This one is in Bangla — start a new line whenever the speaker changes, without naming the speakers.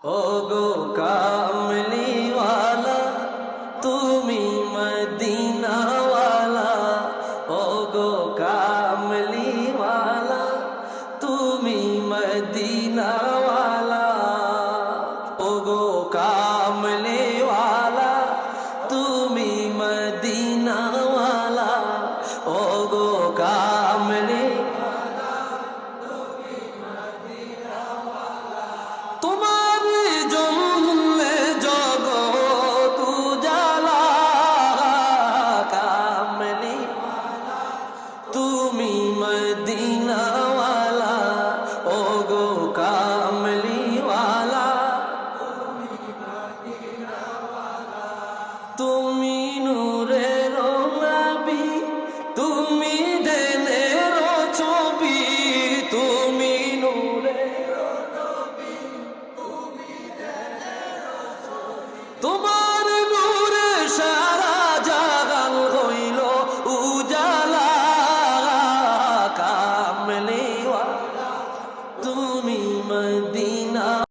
ओ गो कामली वाला তুমি মদিনা वाला ओ गो कामली वाला তুমি মদিনা वाला ओ गो कामली वाला তুমি মদিনা वाला ओ गो कामली তোমার জন্য জগৎ উজালা কামলি তুমি মদিনা वाला ও গো কামলি वाला তুমি নূরের নবী তুমি দেনের ছবি তুমি নূরের তোমার